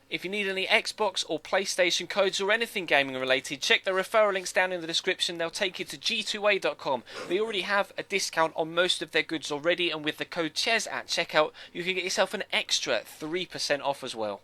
If you need any Xbox or PlayStation codes or anything gaming related, check the referral links down in the description. They'll take you to g2a.com. They already have a discount on most of their goods already, and with the code CHES at checkout, you can get yourself an extra 3% off as well.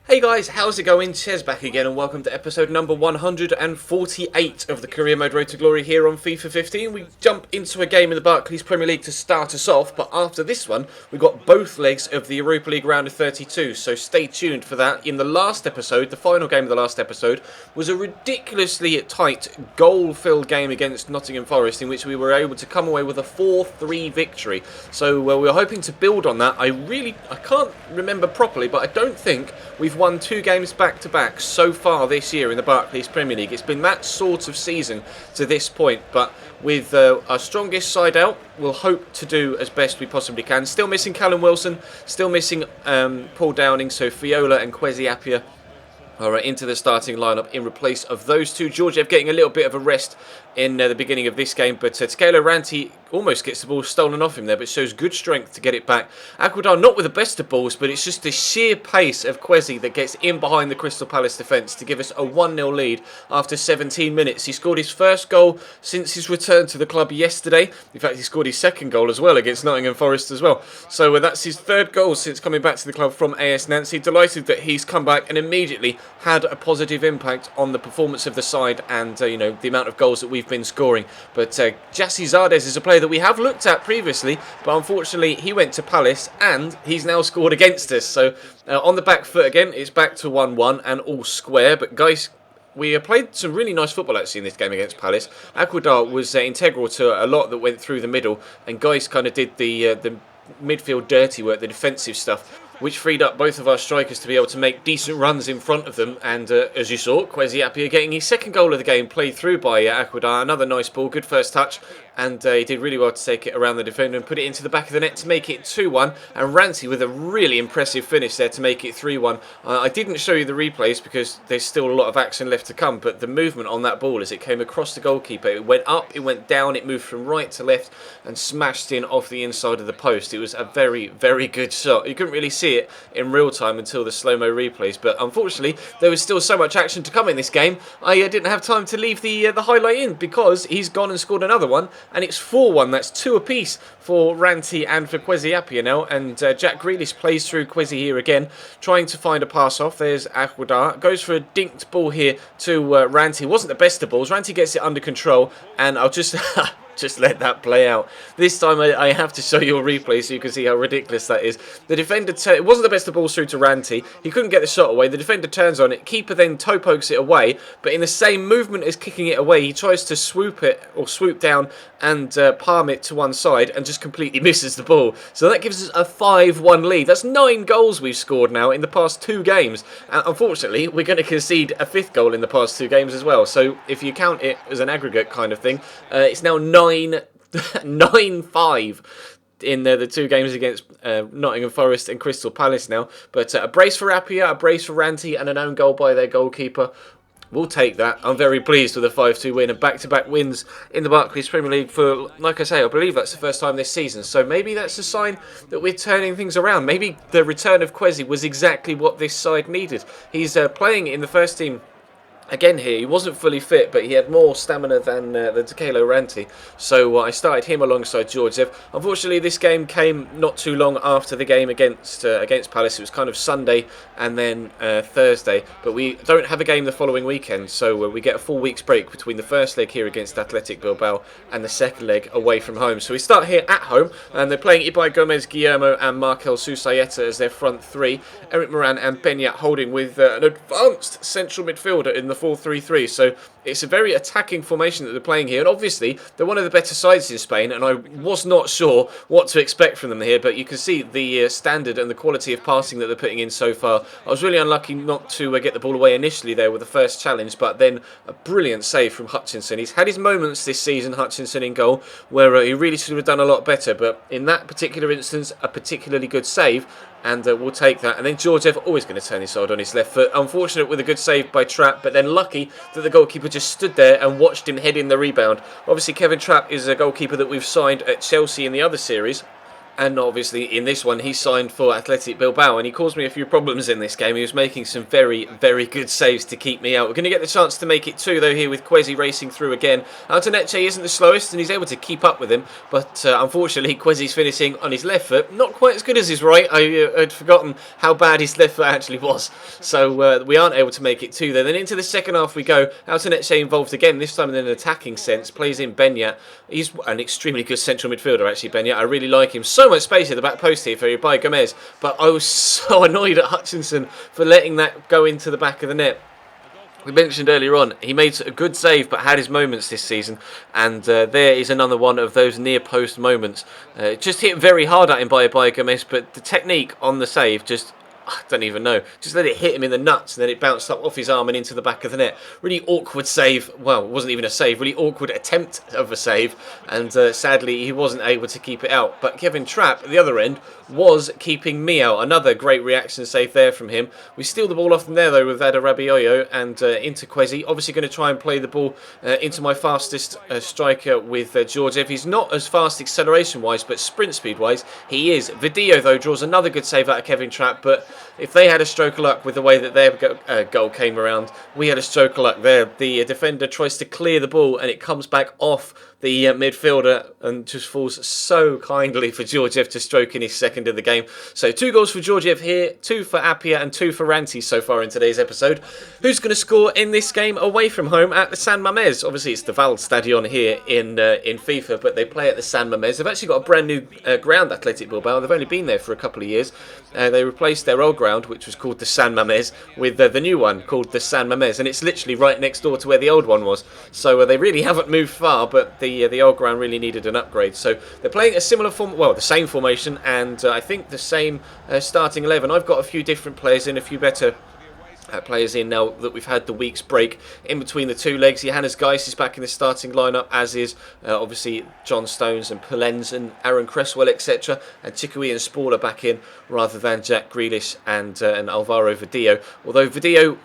Hey guys, how's it going? Ches back again and welcome to episode number 148 of the Career Mode Road to Glory here on FIFA 15. We jump into a game in the Barclays Premier League to start us off, but after this one, we've got both legs of the Europa League round of 32, so stay tuned for that. In the last episode, the final game of the last episode, was a ridiculously tight, goal-filled game against Nottingham Forest in which we were able to come away with a 4-3 victory. So we're hoping to build on that. I can't remember properly, but I don't think we've won 2 games back-to-back so far this year in the Barclays Premier League. It's been that sort of season to this point, but with our strongest side out, we'll hope to do as best we possibly can. Still missing Callum Wilson, still missing Paul Downing, so Fiola and Kwesi Appiah are into the starting lineup in replace of those two. Georgiev getting a little bit of a rest in the beginning of this game, but Tkelo Ranti almost gets the ball stolen off him there, but shows good strength to get it back. Aquadar not with the best of balls, but it's just the sheer pace of Kwesi that gets in behind the Crystal Palace defence to give us a 1-0 lead after 17 minutes. He scored his first goal since his return to the club yesterday. In fact, he scored his second goal as well against Nottingham Forest as well. So that's his third goal since coming back to the club from AS Nancy. Delighted that he's come back and immediately had a positive impact on the performance of the side and the amount of goals that we've been scoring. But Jassi Zardes is a player that we have looked at previously, but unfortunately he went to Palace and he's now scored against us. So on the back foot again, it's back to 1-1 and all square. But guys, we played some really nice football actually in this game against Palace. Aquadar was integral to a lot that went through the middle, and guys kind of did the midfield dirty work, the defensive stuff, which freed up both of our strikers to be able to make decent runs in front of them. And as you saw, Kwesi Appiah getting his second goal of the game, played through by Aquadar. Another nice ball, good first touch, and he did really well to take it around the defender and put it into the back of the net to make it 2-1. And Ranti with a really impressive finish there to make it 3-1. I didn't show you the replays because there's still a lot of action left to come, but the movement on that ball as it came across the goalkeeper, it went up, it went down, it moved from right to left and smashed in off the inside of the post. It was a very, very good shot. You couldn't really see it in real time until the slow-mo replays, but unfortunately there was still so much action to come in this game. I didn't have time to leave the highlight in because he's gone and scored another one, and it's 4-1. That's 2 apiece for Ranti and for Kwesi Appiah now, and Jack Grealish plays through Kwesi here again, trying to find a pass off. There's Aquadar, goes for a dinked ball here to Ranti. Wasn't the best of balls. Ranti gets it under control, and I'll just just let that play out. This time I have to show you a replay so you can see how ridiculous that is. The defender, it wasn't the best of balls through to Ranti. He couldn't get the shot away. The defender turns on it. Keeper then toe pokes it away, but in the same movement as kicking it away, he tries to swoop it or swoop down and palm it to one side and just completely misses the ball. So that gives us a 5-1 lead. That's 9 goals we've scored now in the past 2 games. And unfortunately, we're going to concede a 5th goal in the past 2 games as well. So if you count it as an aggregate kind of thing, it's now 9-5 in the 2 games against Nottingham Forest and Crystal Palace now. But a brace for Appiah, a brace for Ranti, and an own goal by their goalkeeper. We'll take that. I'm very pleased with a 5-2 win and back-to-back wins in the Barclays Premier League for, like I say, I believe that's the first time this season. So maybe that's a sign that we're turning things around. Maybe the return of Kwesi was exactly what this side needed. He's playing in the first team again here. He wasn't fully fit, but he had more stamina than Tkelo Ranti, so I started him alongside Georgiev. Unfortunately, this game came not too long after the game against Palace. It was kind of Sunday and then Thursday, but we don't have a game the following weekend, so we get a full week's break between the first leg here against Athletic Bilbao and the second leg away from home. So we start here at home, and they're playing Ibai Gomez, Guillermo and Markel Susayeta as their front 3. Eric Moran and Benyat holding with an advanced central midfielder in the 4-3-3, so it's a very attacking formation that they're playing here, and obviously they're one of the better sides in Spain, and I was not sure what to expect from them here, but you can see the standard and the quality of passing that they're putting in so far. I was really unlucky not to get the ball away initially there with the first challenge, but then a brilliant save from Hutchinson. He's had his moments this season, Hutchinson, in goal, where he really should have done a lot better, but in that particular instance, a particularly good save, and we'll take that. And then Georgiev always going to turn his side on his left foot. Unfortunate with a good save by Trapp, but then lucky that the goalkeeper just stood there and watched him head in the rebound. Obviously, Kevin Trapp is a goalkeeper that we've signed at Chelsea in the other series, And obviously in this one he signed for Athletic Bilbao, and he caused me a few problems in this game. He was making some very, very good saves to keep me out. We're going to get the chance to make it 2 though here with Kwesi racing through again. Altoneche isn't the slowest and he's able to keep up with him, but unfortunately Kwesi's finishing on his left foot. Not quite as good as his right. I had forgotten how bad his left foot actually was. So we aren't able to make it 2 there. Then into the second half we go. Altoneche involved again, this time in an attacking sense. Plays in Benyat. He's an extremely good central midfielder actually, Benyat. I really like him. So much space at the back post here for by Gomez, but I was so annoyed at Hutchinson for letting that go into the back of the net. We mentioned earlier on, he made a good save but had his moments this season, and there is another one of those near post moments. Just hit very hard at him by Gomez, but the technique on the save just... I don't even know. Just let it hit him in the nuts and then it bounced up off his arm and into the back of the net. Really awkward save. Well, it wasn't even a save. Really awkward attempt of a save. And sadly, he wasn't able to keep it out. But Kevin Trapp, at the other end, was keeping me out. Another great reaction save there from him. We steal the ball off them there, though, with Adarabioyo and into Kwesi. Obviously going to try and play the ball into my fastest striker with Georgiev. He's not as fast acceleration-wise, but sprint speed-wise, he is. Vidio, though, draws another good save out of Kevin Trapp, but if they had a stroke of luck with the way that their goal came around, we had a stroke of luck there. The defender tries to clear the ball and it comes back off the midfielder and just falls so kindly for Georgiev to stroke in his second of the game. So 2 goals for Georgiev here, 2 for Apia and 2 for Ranti so far in today's episode. Who's going to score in this game away from home at the San Mamés? Obviously it's the Val Stadion here in FIFA, but they play at the San Mamés. They've actually got a brand new ground, Athletic Bilbao. They've only been there for a couple of years. They replaced their old ground, which was called the San Mamés, with the new one called the San Mamés, and it's literally right next door to where the old one was. So they really haven't moved far, but the old ground really needed an upgrade. So they're playing a similar the same formation, and I think the same starting 11. I've got a few different players in, a few better players in now that we've had the week's break in between the 2 legs. Johannes Geis is back in the starting lineup, as is obviously John Stones and Polenz and Aaron Cresswell, etc. And Chikui and Spall are back in rather than Jack Grealish and Alvaro Vidio. Although Vidio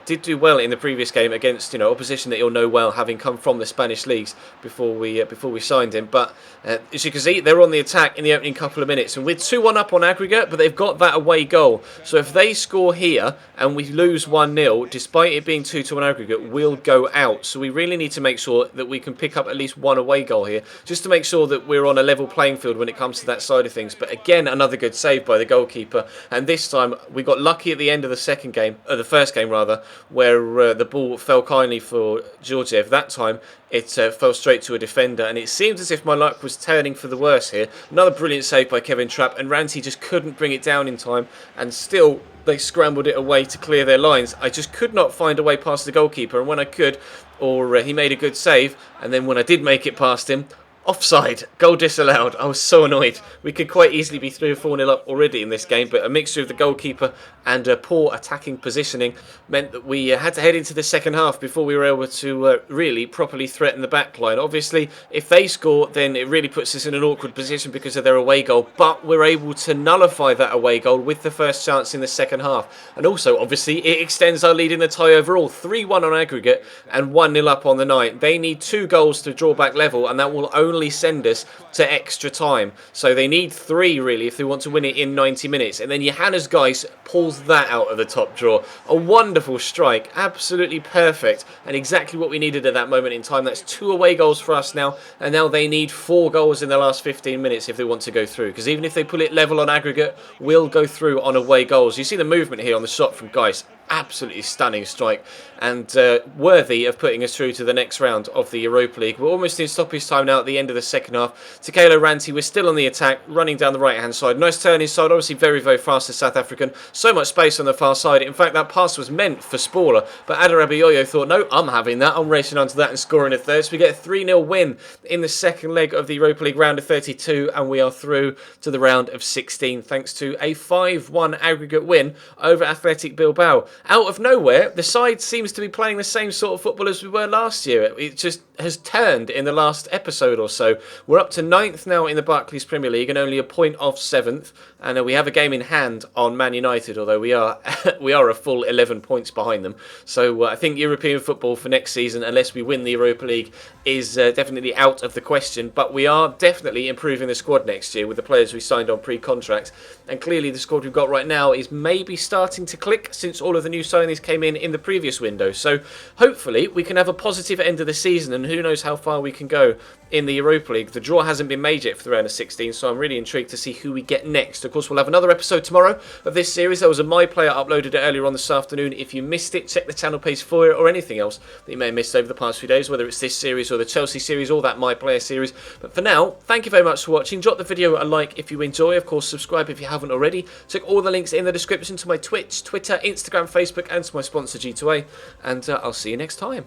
did do well in the previous game against opposition that you'll know well, having come from the Spanish leagues before we signed him. But as you can see, they're on the attack in the opening couple of minutes, and we're 2-1 up on aggregate, but they've got that away goal. So if they score here and we lose 1-0, despite it being 2-2 on aggregate, we'll go out. So we really need to make sure that we can pick up at least 1 away goal here, just to make sure that we're on a level playing field when it comes to that side of things. But again, another good save by the goalkeeper, and this time we got lucky at the end of the first game rather, where the ball fell kindly for Georgiev. That time it fell straight to a defender, and it seems as if my luck was turning for the worse here. Another brilliant save by Kevin Trapp, and Ranti just couldn't bring it down in time, and still they scrambled it away to clear their lines. I just could not find a way past the goalkeeper, and when I could, he made a good save, and then when I did make it past him, offside, goal disallowed. I was so annoyed. We could quite easily be 3 or 4-0 up already in this game, but a mixture of the goalkeeper and poor attacking positioning meant that we had to head into the second half before we were able to really properly threaten the back line. Obviously, if they score, then it really puts us in an awkward position because of their away goal, but we're able to nullify that away goal with the first chance in the second half. And also, obviously, it extends our lead in the tie overall. 3-1 on aggregate and 1-0 up on the night. They need 2 goals to draw back level, and that will only send us to extra time. So they need 3 really if they want to win it in 90 minutes. And then Johannes Geis pulls that out of the top drawer. A wonderful strike, absolutely perfect, and exactly what we needed at that moment in time. That's 2 away goals for us now, and now they need 4 goals in the last 15 minutes if they want to go through, because even if they pull it level on aggregate, we'll go through on away goals. You see the movement here on the shot from Geis. Absolutely stunning strike, and worthy of putting us through to the next round of the Europa League. We're almost in stoppage time now at the end of the second half. Takelo Ranti, we're still on the attack, running down the right hand side. Nice turn inside, obviously very, very fast to South African. So much space on the far side. In fact, that pass was meant for Spaller, but Adarabioyo thought, no, I'm having that. I'm racing onto that and scoring a third. So we get a 3-0 win in the second leg of the Europa League round of 32, and we are through to the round of 16 thanks to a 5-1 aggregate win over Athletic Bilbao. Out of nowhere, the side seems to be playing the same sort of football as we were last year. It just has turned in the last episode or so. We're up to 9th now in the Barclays Premier League and only a point off 7th. and we have a game in hand on Man United, although we are we are a full 11 points behind them. So I think European football for next season, unless we win the Europa League, is definitely out of the question. But we are definitely improving the squad next year with the players we signed on pre-contract, and clearly the squad we've got right now is maybe starting to click since all of the new signings came in the previous window. So hopefully we can have a positive end of the season, and who knows how far we can go in the Europa League. The draw hasn't been made yet for the round of 16, so I'm really intrigued to see who we get next. Of course, we'll have another episode tomorrow of this series. There was a My Player uploaded it earlier on this afternoon. If you missed it, check the channel page for it, or anything else that you may have missed over the past few days, whether it's this series or the Chelsea series or that My Player series. But for now, thank you very much for watching. Drop the video a like if you enjoy. Of course, subscribe if you haven't already. Check all the links in the description to my Twitch, Twitter, Instagram, Facebook, and to my sponsor G2A. And I'll see you next time.